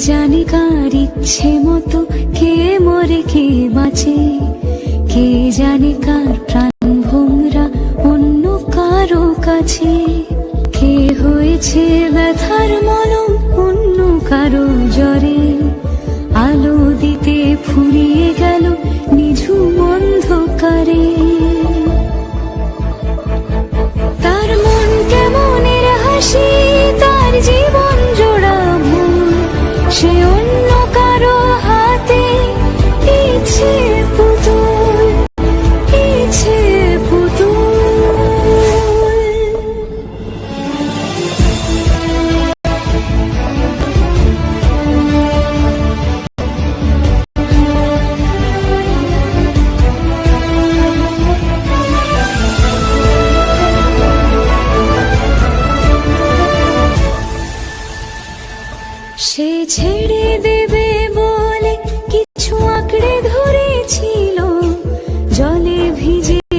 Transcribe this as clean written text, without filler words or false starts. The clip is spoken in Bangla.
জানে কার ইচ্ছে মতো কে মরে কে বাঁচে, কে জানে কার প্রাণ ভোমরা অন্য কারো কাছে, কে হয়েছে ব্যথার মলম অন্য কারো জ্বরে, আলো দিতে ফুরিয়ে গেল নিঝুম অন্ধকারে। তার মন কেমনের হাসি, তার জীবন জোড়া মন, সে অন্য কারো হাতে ইচ্ছে পুতুল, ইচ্ছে পুতুল। সে ছেড়ে দে